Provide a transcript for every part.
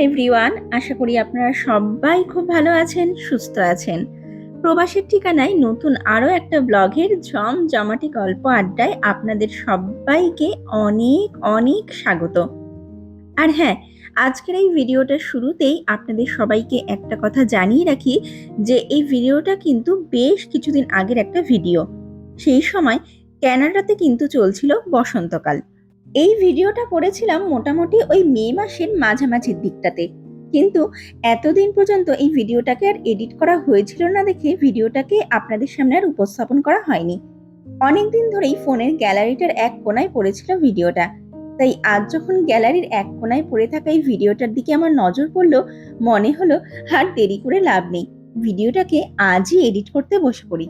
Everyone, আশা করি আপনারা সবাই খুব ভালো আছেন, সুস্থ আছেন। প্রবাসের ঠিকানায় নতুন আরও একটা ব্লগের জমজমাটি গল্প আড্ডায় আপনাদের সবাইকে অনেক অনেক স্বাগত। আর হ্যাঁ, আজকের এই ভিডিওটার শুরুতেই আপনাদের সবাইকে একটা কথা জানিয়ে রাখি যে এই ভিডিওটা কিন্তু বেশ কিছুদিন আগের একটা ভিডিও। সেই সময় কানাডাতে কিন্তু চলছিল বসন্তকাল। এই ভিডিওটা করেছিলাম মোটামুটি ওই মে মাসের মাঝামাঝির দিকটাতে, কিন্তু এতদিন পর্যন্ত এই ভিডিওটাকে আর এডিট করা হয়েছিল না দেখে ভিডিওটাকে আপনাদের সামনে আর উপস্থাপন করা হয়নি। অনেকদিন ধরেই ফোনের গ্যালারিটার এক কোনায় পড়েছিল ভিডিওটা, তাই আজ যখন গ্যালারির এক কোনায় পড়ে থাকা এই ভিডিওটার দিকে আমার নজর পড়লো, মনে হলো আর দেরি করে লাভ নেই, ভিডিওটাকে আজই এডিট করতে বসে পড়ি।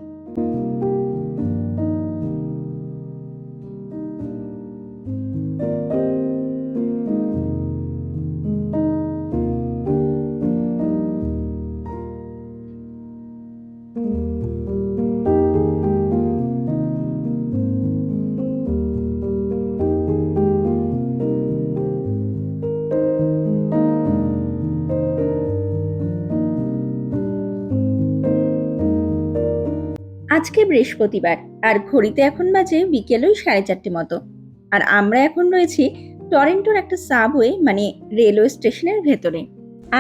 আজকে বৃহস্পতিবার, আর ঘড়িতে এখন বাজে বিকেল ওই 4:30 মতো। আর আমরা এখন রয়েছি টরন্টোর একটা সাবওয়ে মানে রেলওয়ে স্টেশনের ভেতরে।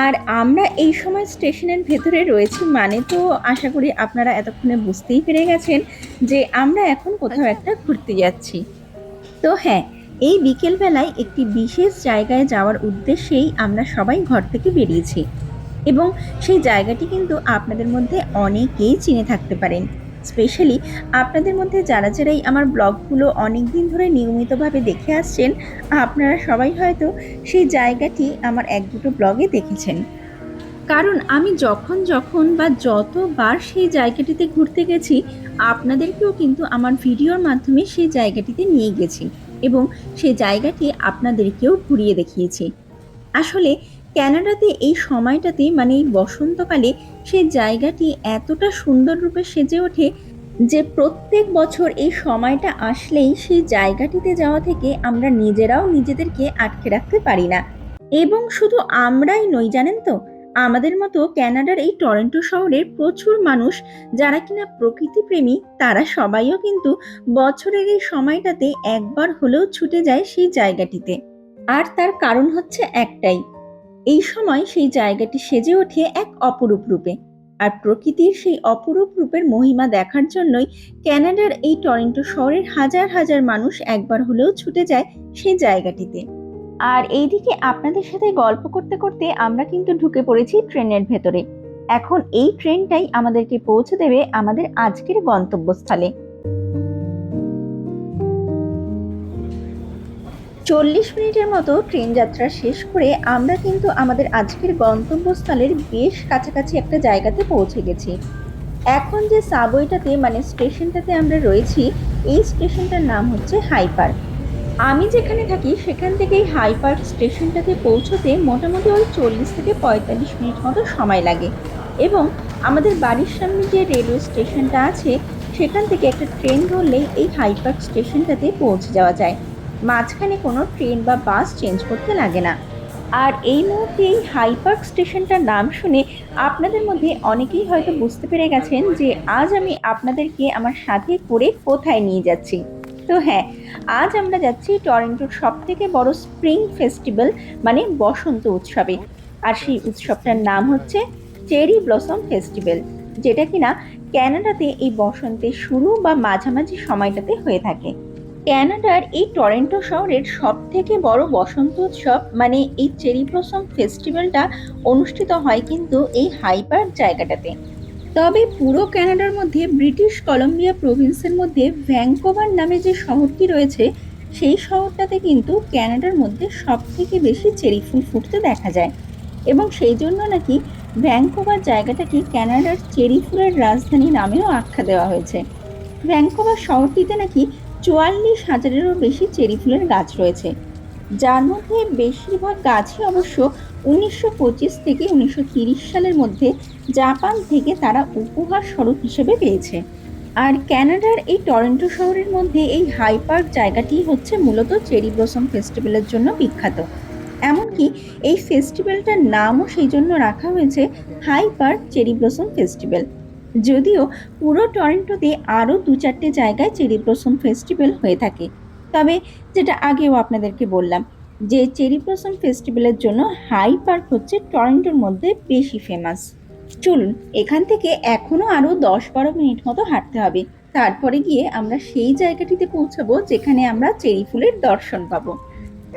আর আমরা এই সময় স্টেশনের ভেতরে রয়েছি মানে তো আশা করি আপনারা এতক্ষণে বুঝতেই পেরে গেছেন যে আমরা এখন কোথাও একটা ঘুরতে যাচ্ছি। তো হ্যাঁ, এই বিকেলবেলায় একটি বিশেষ জায়গায় যাওয়ার উদ্দেশ্যেই আমরা সবাই ঘর থেকে বেরিয়েছি, এবং সেই জায়গাটি কিন্তু আপনাদের মধ্যে অনেকেই চিনে থাকতে পারেন। স্পেশালি আপনাদের মধ্যে যারা যারাই আমার ব্লগগুলো অনেক দিন ধরে নিয়মিতভাবে দেখে আসছেন, আপনারা সবাই হয়তো সেই জায়গাটি আমার এক দুটো ব্লগে দেখেছেন। কারণ আমি যখন যখন বা যতবার সেই জায়গাটিতে ঘুরতে গেছি, আপনাদেরকেও কিন্তু আমার ভিডিওর মাধ্যমে সেই জায়গাটিতে নিয়ে গেছি এবং সেই জায়গাটি আপনাদেরকেও ঘুরিয়ে দেখিয়েছি। আসলে কানাডাতে এই সময়টাতে মানে এই বসন্তকালে সেই জায়গাটি এতটা সুন্দর রূপে সেজে ওঠে যে প্রত্যেক বছর এই সময়টা আসলেই সেই জায়গাটিতে যাওয়া থেকে আমরা নিজেরাও নিজেদেরকে আটকে রাখতে পারি না। এবং শুধু আমরাই নই, জানেন তো, আমাদের মতো কানাডার এই টরন্টো শহরের প্রচুর মানুষ যারা কিনা প্রকৃতি প্রেমী, তারা সবাইও কিন্তু বছরের এই সময়টাতে একবার হলেও ছুটে যায় সেই জায়গাটিতে। আর তার কারণ হচ্ছে একটাই, এই সময় সেই জায়গাটি সেজে ওঠে এক অপরূপ রূপে। আর প্রকৃতির সেই অপরূপ রূপের মহিমা দেখার জন্যই কানাডার এই টরন্টো শহরের হাজার হাজার মানুষ একবার হলেও ছুটে যায় সেই জায়গাটিতে। আর এইদিকে আপনাদের সাথে গল্প করতে করতে আমরা কিন্তু ঢুকে পড়েছি ট্রেনের ভেতরে। এখন এই ট্রেনটাই আমাদেরকে পৌঁছে দেবে আমাদের আজকের গন্তব্যস্থলে। 40 মিনিটের মতো ট্রেন যাত্রা শেষ করে আমরা কিন্তু আমাদের আজকের গন্তব্যস্থলের বেশ কাছাকাছি একটা জায়গাতে পৌঁছে গেছি। এখন যে সাবওয়েটাতে মানে স্টেশনটাতে আমরা রয়েছি, এই স্টেশনটার নাম হচ্ছে হাই পার্ক। আমি যেখানে থাকি সেখান থেকে এই হাই পার্ক স্টেশনটাতে পৌঁছতে মোটামুটি ওই 40 থেকে 45 মিনিট মতো সময় লাগে, এবং আমাদের বাড়ির সামনে যে রেলওয়ে স্টেশনটা আছে সেখান থেকে একটা ট্রেন ধরলেই এই হাই পার্ক স্টেশনটাতে পৌঁছে যাওয়া যায়। মাঝখানে কোনো ট্রেন বা বাস চেঞ্জ করতে লাগে না। আর এই মুহূর্তে এই হাই পার্ক স্টেশনটার নাম শুনে আপনাদের মধ্যে অনেকেই হয়তো বুঝতে পেরে গেছেন যে আজ আমি আপনাদেরকে আমার সাথে করে কোথায় নিয়ে যাচ্ছি। তো হ্যাঁ, আজ আমরা যাচ্ছি টরন্টোর সব থেকে বড় স্প্রিং ফেস্টিভ্যাল মানে বসন্ত উৎসবে। আর সেই উৎসবটার নাম হচ্ছে চেরি ব্লসম ফেস্টিভ্যাল, যেটা কিনা কানাডাতে এই বসন্তের শুরু বা মাঝামাঝি সময়টাতে হয়ে থাকে। কানাডার এই টরন্টো শহরের সব থেকে বড় বসন্ত উৎসব মানে এই চেরি ব্লসম ফেস্টিভ্যালটা অনুষ্ঠিত হয় কিন্তু এই হাই পার্ক জায়গাটাতে। তবে পুরো কানাডার মধ্যে ব্রিটিশ কলম্বিয়া প্রভিন্সের মধ্যে ভ্যাঙ্কোভার নামে যে শহরটি রয়েছে, সেই শহরটাতে কিন্তু কানাডার মধ্যে সব থেকে বেশি চেরি ফুল ফুটতে দেখা যায়, এবং সেই জন্য নাকি ভ্যাঙ্কোভার জায়গাটাকে কানাডার চেরি ফুলের রাজধানী নামেও আখ্যা দেওয়া হয়েছে। ভ্যাঙ্কোভার শহরটিতে নাকি 44,000-এরও বেশি চেরি ফুলের গাছ রয়েছে, যার মধ্যে বেশিরভাগ গাছই অবশ্য 1925 থেকে 1930 সালের মধ্যে জাপান থেকে তারা উপহার স্বরূপ হিসেবে পেয়েছে। আর কানাডার এই টরন্টো শহরের মধ্যে এই হাই পার্ক জায়গাটি হচ্ছে মূলত চেরি ব্লসম ফেস্টিভ্যালের জন্য বিখ্যাত। এমনকি এই ফেস্টিভ্যালটার নামও সেই জন্য রাখা হয়েছে High Park cherry blossom festival. যদিও পুরো টরন্টোতে আরও 2-4টে জায়গায় চেরি ব্লসম ফেস্টিভ্যাল হয়ে থাকে, তবে যেটা আগেও আপনাদেরকে বললাম যে চেরি ব্লসম ফেস্টিভ্যালের জন্য হাই পার্ক হচ্ছে টরন্টোর মধ্যে বেশি ফেমাস। চলুন, এখান থেকে এখনো আরো 10-12 মিনিট মতো হাঁটতে হবে, তারপরে গিয়ে আমরা সেই জায়গাটিতে পৌঁছাবো যেখানে আমরা চেরি ফুলের দর্শন পাবো।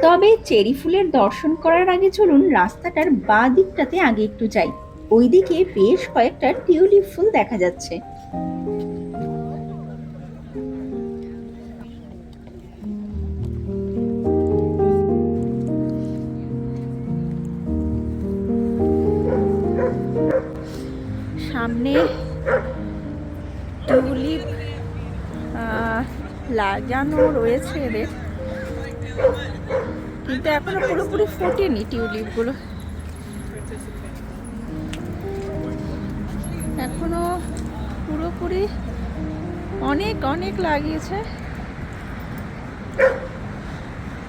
তবে চেরি ফুলের দর্শন করার আগে চলুন রাস্তাটার বাঁ দিকটাতে আগে একটু যাই। ওইদিকে বেশ কয়েকটা টিউলিপ ফুল দেখা যাচ্ছে। সামনে টিউলিপ লাগানো রয়েছে এদের, কিন্তু এখনো পুরোপুরি ফোটেনি টিউলিপগুলো, এখনো পুরোপুরি অনেক অনেক লাগিয়েছে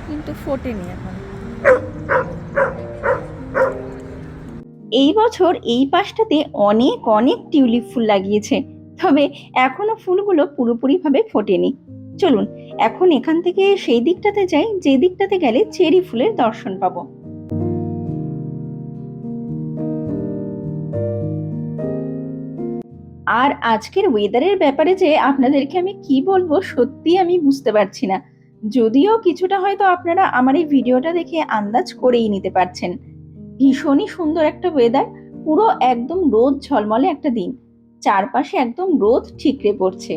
কিন্তু ফোটেনি এখন। এই বছর এই পাশটাতে অনেক অনেক টিউলিপ ফুল লাগিয়েছে, তবে এখনো ফুলগুলো পুরোপুরিভাবে ফোটেনি। চলুন এখন এখান থেকে সেই দিকটাতে যাই যে দিকটাতে গেলে চেরি ফুলের দর্শন পাবো। আর আজকের ওয়েদারের ব্যাপারে যে আপনাদেরকে আমি কি বলবো সত্যি আমি বুঝতে পারছি না, যদিও কিছুটা হয়তো আপনারা আমার এই ভিডিওটা দেখে আন্দাজ করেই নিতে পারছেন। ভীষণই সুন্দর একটা ওয়েদার, পুরো একদম রোদ ঝলমলে একটা দিন, চারপাশে একদম রোদ ঠিকরে পড়ছে,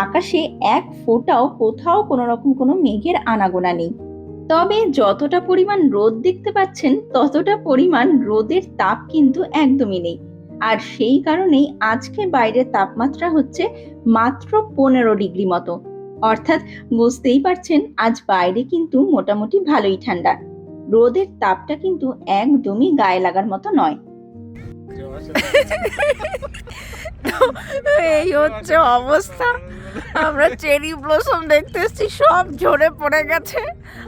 আকাশে এক ফোঁটাও কোথাও কোনো রকম কোনো মেঘের আনাগোনা নেই। তবে যতটা পরিমাণ রোদ দেখতে পাচ্ছেন ততটা পরিমাণ রোদের তাপ কিন্তু একদমই নেই, আর সেই কারণেই আজকে বাইরের তাপমাত্রা হচ্ছে মাত্র 15 ডিগ্রি মতো, অর্থাৎ বুঝতেই পারছেন আজ বাইরে কিন্তু মোটামুটি ভালোই ঠান্ডা। রোদের তাপটা কিন্তু একদমই গায়ে লাগার মতো নয়। এই হচ্ছে অবস্থা, আমরা চেরি ব্লসম দেখতে এসেছি, সব ঝরে পড়ে গেছে,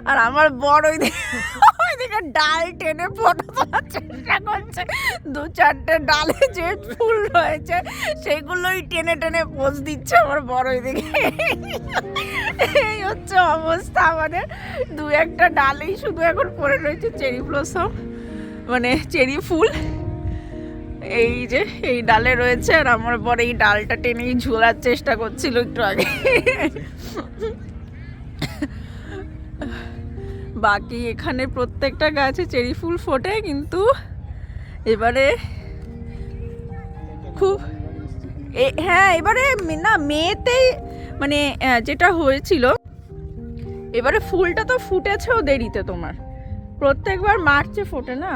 আর আমার বড় ওইদিকে ডাল টেনে ফটো তোলার চেষ্টা করছে। 2-4টে ডালে যে ফুল রয়েছে সেগুলোই টেনে টেনে পোজ দিচ্ছে আমার বড় ওইদিকে। এই হচ্ছে অবস্থা আমাদের, 2-1টা ডালেই শুধু এখন পড়ে রয়েছে চেরি ব্লসম, মানে চেরি ফুল। এই যে এই ডালে রয়েছে, আর আমার বড় এই ডালটা টেনেই ঝোলার চেষ্টা করছিল একটু আগে। বাকি এখানে প্রত্যেকটা গাছে চেরি ফুল ফোটে, কিন্তু এবারে খুব হ্যাঁ এবারে না মেয়েতেই মানে যেটা হয়েছিল, এবারে ফুলটা তো ফুটেছেও দেরিতে, তোমার প্রত্যেকবার মার্চে ফোটে না,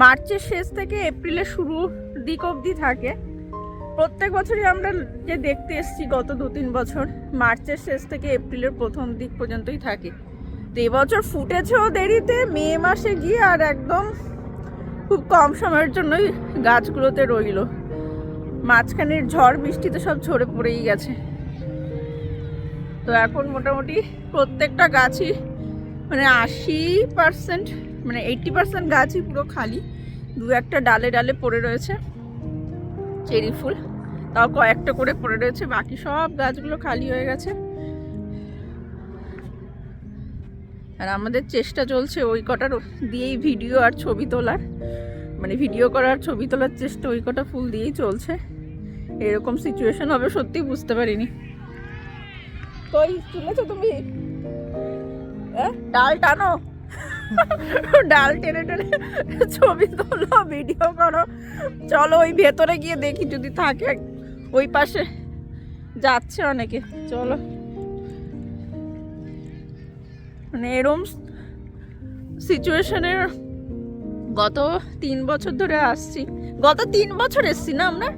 মার্চের শেষ থেকে এপ্রিলের শুরু দিক অবধি থাকে। প্রত্যেক বছরই আমরা যে দেখতে এসেছি গত 2-3 বছর মার্চের শেষ থেকে এপ্রিলের প্রথম দিক পর্যন্তই থাকে, তো এবছর ফুটেছেও দেরিতে, মে মাসে গিয়ে, আর একদম খুব কম সময়ের জন্যই গাছগুলোতে রইল, মাঝখানের ঝড় বৃষ্টিতে সব ঝরে পড়েই গেছে। তো এখন মোটামুটি প্রত্যেকটা গাছই মানে 80% মানে 80% গাছই পুরো খালি, 2-1টা ডালে ডালে পড়ে রয়েছে চেরি ফুল, তাও কয়েকটা করে পড়ে রয়েছে, বাকি সব গাছগুলো খালি হয়ে গেছে। আর আমাদের চেষ্টা চলছে ওই কটার দিয়েই ভিডিও আর ছবি তোলার, মানে ভিডিও করার ছবি তোলার চেষ্টা ওই কটা ফুল দিয়েই চলছে। এরকম সিচুয়েশন হবে সত্যি বুঝতে পারিনি। কই তুলেছো তুমি? ডাল টানো, ডাল টেনে টেনে ছবি তোলো, ভিডিও করো। চলো ওই ভেতরে গিয়ে দেখি যদি থাকে, ওই পাশে যাচ্ছে অনেকে, চলো। মানে এরম সিচুয়েশনের গত 3 বছর ধরে আসছি, গত 3 বছর এসছি না আমরা,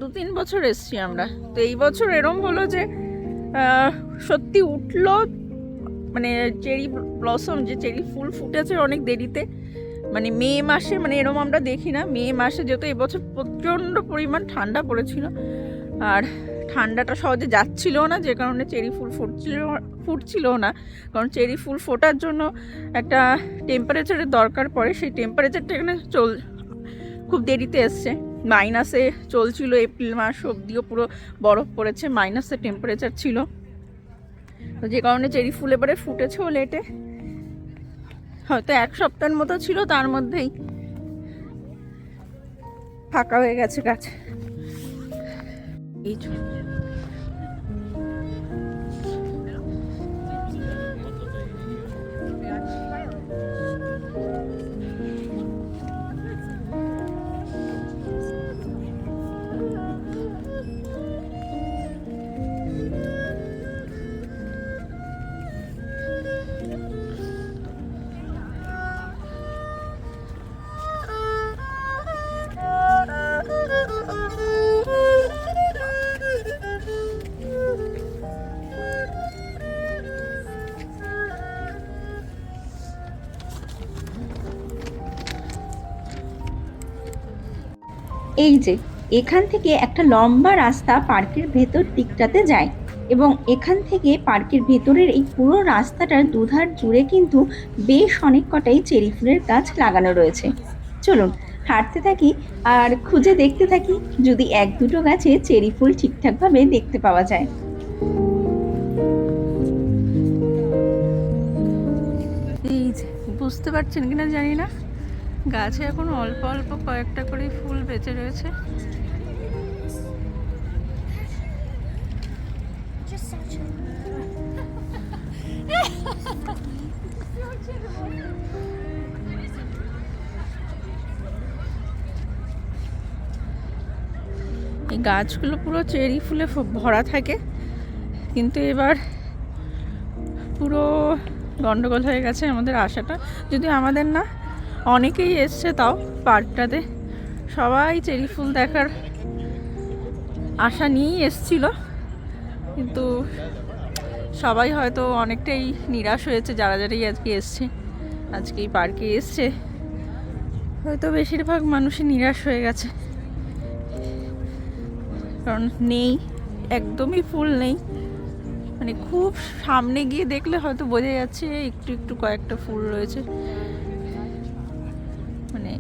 2-3 বছর এসছি আমরা, তো এই বছর এরম হলো যে সত্যি উঠলো, মানে চেরি ব্লসম যে চেরি ফুল ফুটেছে অনেক দেরিতে, মানে মে মাসে, মানে এরম আমরা দেখি না, মে মাসে যেহেতু এবছর প্রচণ্ড পরিমাণ ঠান্ডা পড়েছিল, আর ঠান্ডাটা সহজে যাচ্ছিল না, যে কারণে চেরি ফুল ফুটছিল না। কারণ চেরি ফুল ফোটার জন্য একটা টেম্পারেচারের দরকার পড়ে, সেই টেম্পারেচারটা এখানে খুব দেরিতে এসছে। মাইনাসে চলছিল, এপ্রিল মাস অবধিও পুরো বরফ পড়েছে, মাইনাসে টেম্পারেচার ছিল। তো যে কারণে চেরি ফুল এবারে ফুটেছেও লেটে, হয়তো 1 সপ্তাহের মতো ছিল, তার মধ্যেই ফাঁকা হয়ে গেছে গাছ। এই এই যে এখান থেকে একটা লম্বা রাস্তা পার্কের ভেতর দিকটাতে যায়, এবং এখান থেকে পার্কের ভেতরের এই পুরো রাস্তাটার দুধার জুড়ে কিন্তু বেশ অনেক কটাই চেরি ফুলের গাছ লাগানো রয়েছে। চলুন হাঁটতে থাকি আর খুঁজে দেখতে থাকি যদি 1-2টো গাছে চেরি ফুল ঠিকঠাকভাবে দেখতে পাওয়া যায়। এই যে বুঝতে পারছেন কিনা জানি না, গাছে এখন অল্প অল্প কয়েকটা করে ফুল বেঁচে রয়েছে। এই গাছগুলো পুরো চেরি ফুলে ভরা থাকে, কিন্তু এবার পুরো গন্ডগোল হয়ে গেছে আমাদের আশাটা। যদি আমাদের না, অনেকেই এসছে তাও পার্কটাতে, সবাই চেরি ফুল দেখার আশা নিয়েই এসছিল, কিন্তু সবাই হয়তো অনেকটাই নিরাশ হয়েছে। যারা যারাই আজকে এসছে, আজকে এই পার্কে এসছে, হয়তো বেশিরভাগ মানুষই নিরাশ হয়ে গেছে, কারণ নেই, একদমই ফুল নেই। মানে খুব সামনে গিয়ে দেখলে হয়তো বোঝা যাচ্ছে একটু একটু কয়েকটা ফুল রয়েছে, মানে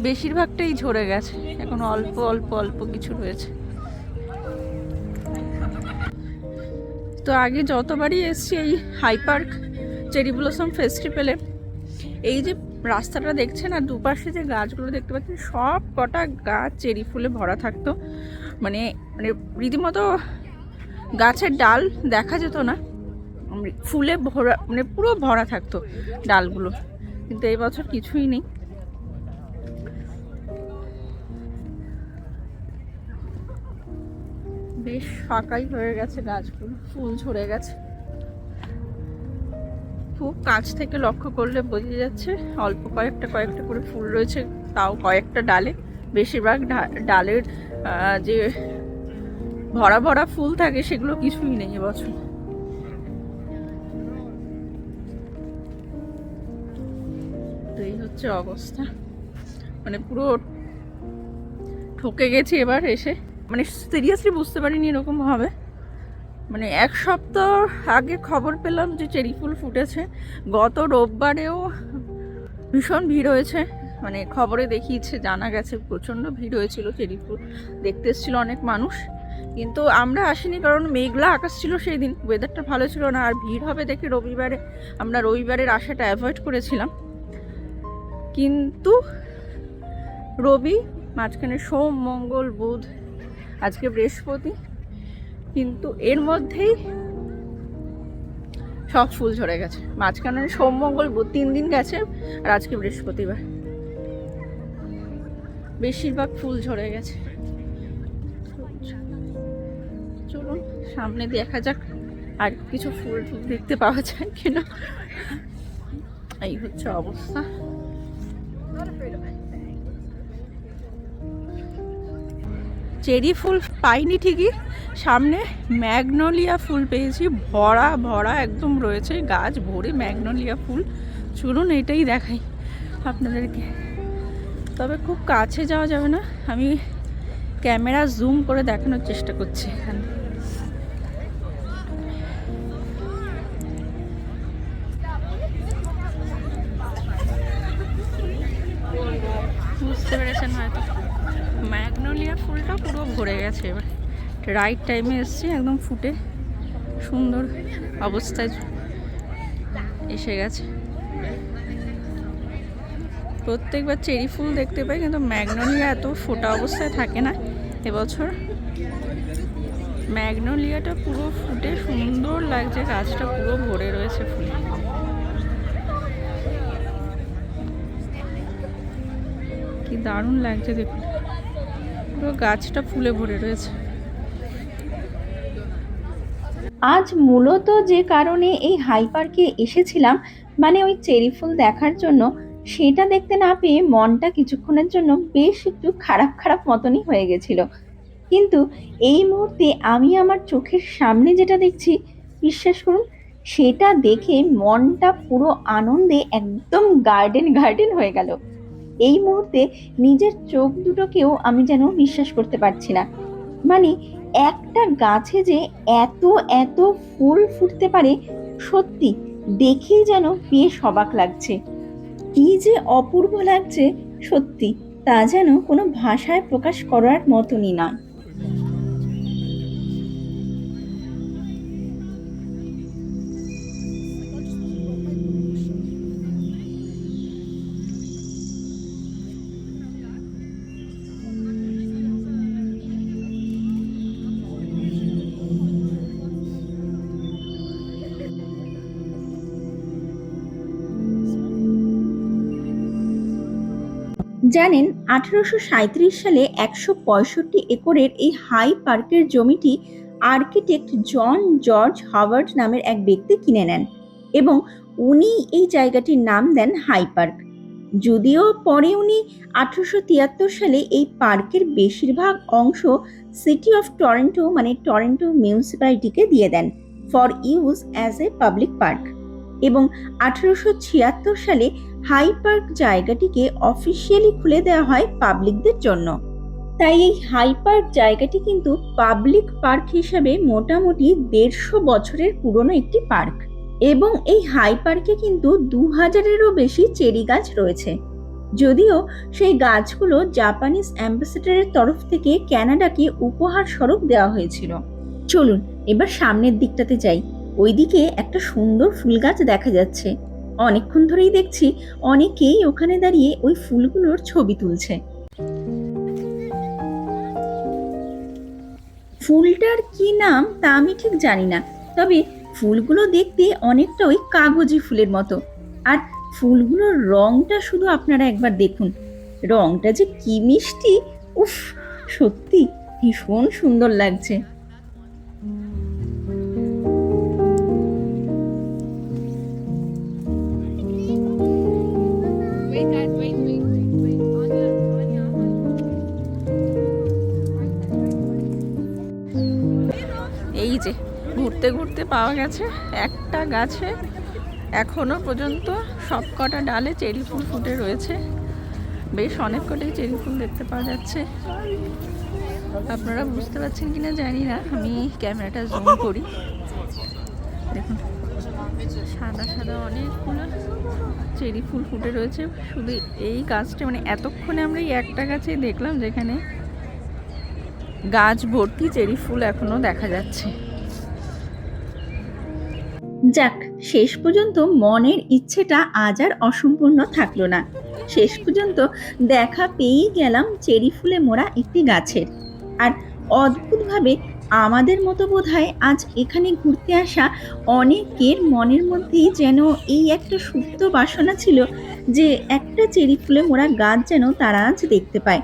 বেশিরভাগটাই ঝরে গেছে, এখন অল্প অল্প অল্প কিছু রয়েছে। তো আগে যতবারই এসছি এই হাই পার্ক চেরি ব্লসম ফেস্টিভ্যালে, এই যে রাস্তাটা দেখছেন আর দুপাশে যে গাছগুলো দেখতে পাচ্ছেন, সব কটা গাছ চেরি ফুলে ভরা থাকতো। মানে মানে রীতিমতো গাছের ডাল দেখা যেত না, ফুলে ভরা, মানে পুরো ভরা থাকতো ডালগুলো। কিন্তু এই বছর কিছুই নেই। বেশ ফাঁকাই হয়ে গেছে গাছগুলো, ফুল ঝরে গেছে। খুব কাছ থেকে লক্ষ্য করলে বোঝা যাচ্ছে অল্প কয়েকটা করে ফুল রয়েছে, তাও কয়েকটা ডালে। বেশিরভাগ ডালের যে ভরা ভরা ফুল থাকে সেগুলো কিছুই নেই এবছর। তো এই হচ্ছে অবস্থা, মানে পুরো ঠকে গেছি এবার এসে। মানে সিরিয়াসলি বুঝতে পারিনি এরকম হবে। মানে 1 সপ্তাহ আগে খবর পেলাম যে চেরি ফুল ফুটেছে। গত রোববারেও ভীষণ ভিড় হয়েছে, মানে খবরে দেখিয়েছে, জানা গেছে প্রচণ্ড ভিড় হয়েছিল, চেরি ফুল দেখতে এসেছিল অনেক মানুষ। কিন্তু আমরা আসিনি, কারণ মেঘলা আকাশ ছিল সেই দিন, ওয়েদারটা ভালো ছিল না। আর ভিড় হবে দেখে আমরা রবিবারের আশাটা অ্যাভয়েড করেছিলাম। কিন্তু রবি, মাঝখানে সোম, মঙ্গল, বুধ, আজকে বৃহস্পতি, কিন্তু এর মধ্যেই সব ফুল ঝরে গেছে। মাঝখানে সোম, মঙ্গল, বুধ 3 দিন গেছে, আর আজকে বৃহস্পতিবার, বেশিরভাগ ফুল ঝরে গেছে। চলুন সামনে দেখা যাক আর কিছু ফুল দেখতে পাওয়া যায় কিনা। এই হচ্ছে অবস্থা। চেরি ফুল পাইনি ঠিকই, সামনে ম্যাগনোলিয়া ফুল পেয়েছি, ভরা ভরা একদম রয়েছে গাছ ভরে ম্যাগনোলিয়া ফুল। চলুন এটাই দেখাই আপনাদেরকে, তবে খুব কাছে যাওয়া যাবে না। আমি ক্যামেরা জুম করে দেখানোর চেষ্টা করছি এখানে। বুঝতে পেরেছেন হয়তো, ম্যাগনোলিয়া ফুলটা পুরো ভরে গেছে এবার। রাইট টাইমে এসছি, একদম ফুটে সুন্দর অবস্থায় এসে গেছে। প্রত্যেকবার চেরি ফুল দেখতে পাই, কিন্তু ম্যাগনোলিয়া এত ফোটা অবস্থায় থাকে না। এবছর ম্যাগনোলিয়াটা পুরো ফুটে সুন্দর লাগছে, গাছটা পুরো ভরে রয়েছে ফুলে। কি দারুণ লাগছে দেখুন, পুরো গাছটা ফুলে ভরে রয়েছে। আজ মূলত যে কারণে এই হাই পার্কে এসেছিলাম, মানে ওই চেরি ফুল দেখার জন্য, সেটা দেখতে না পেয়ে মনটা কিছুক্ষণের জন্য বেশ একটু খারাপ খারাপ মতনই হয়ে গেছিল। কিন্তু এই মুহূর্তে আমি আমার চোখের সামনে যেটা দেখছি, বিশ্বাস করুন, সেটা দেখে মনটা পুরো আনন্দে একদম গার্ডেন গার্ডেন হয়ে গেল। এই মুহূর্তে নিজের চোখ দুটোকেও আমি যেন বিশ্বাস করতে পারছি না। মানে একটা গাছে যে এত এত ফুল ফুটতে পারে, সত্যি দেখেই যেন বেশ অবাক লাগছে। কি যে অপূর্ব লাগছে সত্যি, তা যেন কোনো ভাষায় প্রকাশ করার মতনই না। জানেন, 1837 সালে 165 একরের এই হাই পার্কের জমিটি আর্কিটেক্ট জন জর্জ হাওয়ার্ড নামের এক ব্যক্তি কিনে নেন এবং উনি এই জায়গাটির নাম দেন হাই পার্ক। যদিও পরে উনি 1873 সালে এই পার্কের বেশিরভাগ অংশ সিটি অফ টরন্টো মানে টরন্টো মিউনিসিপ্যালিটিকে দিয়ে দেন for use as a public park, এবং 1876 সালে হাই পার্ক জায়গাটিকে অফিসিয়ালি খুলে দেওয়া হয় পাবলিকদের জন্য। তাই এই হাই পার্ক জায়গাটি কিন্তু পাবলিক পার্ক হিসাবে মোটামুটি 150 বছরের পুরনো একটি পার্ক। এবং এই হাই পার্কে কিন্তু 2000-এরও বেশি চেরি গাছ রয়েছে, যদিও সেই গাছগুলো জাপানিজ অ্যাম্বাসেডারের তরফ থেকে ক্যানাডাকে উপহার স্বরূপ দেওয়া হয়েছিল। চলুন এবার সামনের দিকটাতে যাই। ওইদিকে একটা সুন্দর ফুল গাছ দেখা যাচ্ছে। অনেকক্ষণ ধরেই দেখছি অনেকেই ওখানে দাঁড়িয়ে ওই ফুলগুলোর ছবি তুলছে। ফুলটার কি নাম তা আমি ঠিক জানি না, তবে ফুলগুলো দেখতে অনেকটা ওই কাগজি ফুলের মতো। আর ফুলগুলোর রংটা শুধু আপনারা একবার দেখুন, রংটা যে কি মিষ্টি, উফ, সত্যি ভীষণ সুন্দর লাগছে। এই যে ঘুরতে ঘুরতে পাওয়া গেছে একটা গাছে এখনো পর্যন্ত সবকটা ডালে চেরি ফুল ফুটে রয়েছে। বেশ অনেক কটাই চেরি ফুল দেখতে পাওয়া যাচ্ছে। আপনারা বুঝতে পারছেন কিনা জানি না, আমি ক্যামেরাটা জুম করি। দেখুন সাদা সাদা অনেকগুলো চেরি ফুল ফুটে রয়েছে শুধু এই গাছটা। মানে এতক্ষণে আমরা এই একটা গাছে দেখলাম যেখানে গাছ ভর্তি চেরি ফুল এখনো দেখা যাচ্ছে। যাক, শেষ পর্যন্ত মনের ইচ্ছেটা আজ আর অসম্পূর্ণ থাকলো না। শেষ পর্যন্ত দেখা পেয়েই গেলাম চেরি ফুলে মোড়া একটি গাছের। আর অদ্ভুতভাবে আমাদের মতো বোধহয় আজ এখানে ঘুরতে আসা অনেকের মনের মধ্যেই যেন এই একটা সুপ্ত বাসনা ছিল যে একটা চেরি ফুলে মোড়া গাছ যেন তারা আজ দেখতে পায়।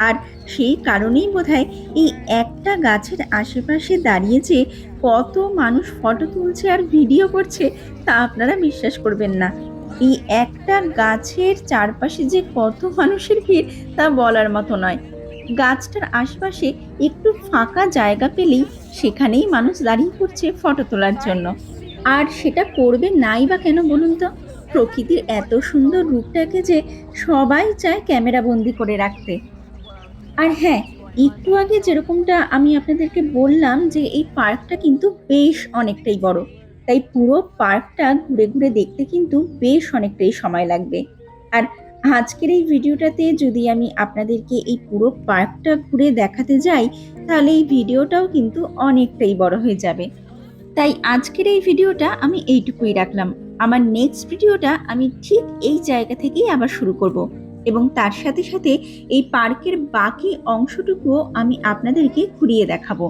আর সেই কারণেই বোধহয় এই একটা গাছের আশেপাশে দাঁড়িয়ে যে কত মানুষ ফটো তুলছে আর ভিডিও করছে তা আপনারা বিশ্বাস করবেন না। এই একটা গাছের চারপাশে যে কত মানুষের ভিড় তা বলার মতো নয়। গাছটার আশেপাশে একটু ফাঁকা জায়গা পেলেই সেখানেই মানুষ দাঁড়িয়ে পড়ছে ফটো তোলার জন্য। আর সেটা করবে নাই বা কেন বলুন তো? প্রকৃতির এত সুন্দর রূপটাকে যে সবাই চায় ক্যামেরা বন্দি করে রাখতে। আর হ্যাঁ, একটু আগে যেরকমটা আমি আপনাদেরকে বললাম যে এই পার্কটা কিন্তু বেশ অনেকটাই বড়, তাই পুরো পার্কটা ঘুরে ঘুরে দেখতে কিন্তু বেশ অনেকটাই সময় লাগবে। আর আজকের এই ভিডিওটাতে যদি আমি আপনাদেরকে এই পুরো পার্কটা ঘুরে দেখাতে যাই, তাহলে এই ভিডিওটাও কিন্তু অনেকটাই বড় হয়ে যাবে। তাই আজকের এই ভিডিওটা আমি এইটুকুই রাখলাম। আমার নেক্সট ভিডিওটা আমি ঠিক এই জায়গা থেকেই আবার শুরু করব, এবং তার সাথে সাথে এই পার্কের বাকি অংশটুকুও আমি আপনাদেরকে ঘুরিয়ে দেখাবো।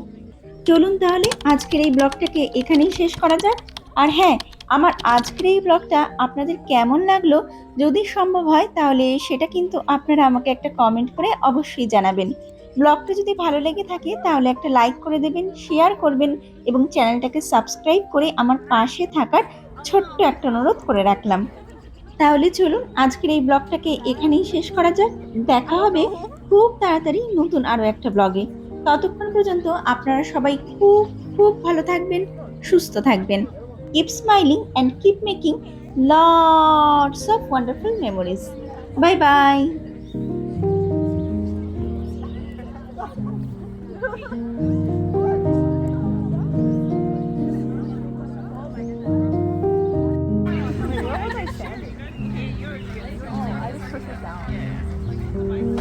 চলুন তাহলে আজকের এই ব্লগটাকে এখানেই শেষ করা যাক। আর হ্যাঁ, আমার আজকের এই ব্লগটা আপনাদের কেমন লাগলো, যদি সম্ভব হয় তাহলে সেটা কিন্তু আপনারা আমাকে একটা কমেন্ট করে অবশ্যই জানাবেন। ব্লগটা যদি ভালো লেগে থাকে তাহলে একটা লাইক করে দেবেন, শেয়ার করবেন, এবং চ্যানেলটাকে সাবস্ক্রাইব করে আমার পাশে থাকার ছোট্ট একটা অনুরোধ করে রাখলাম। তাহলে চলুন আজকের এই ব্লগটাকে এখানেই শেষ করা যাক। দেখা হবে খুব তাড়াতাড়ি নতুন আরো একটা ব্লগে। ততক্ষণ পর্যন্ত আপনারা সবাই খুব খুব ভালো থাকবেন, সুস্থ থাকবেন। Keep smiling and keep making lots of wonderful memories. Bye bye. Where was I standing? Oh, I was pushing down.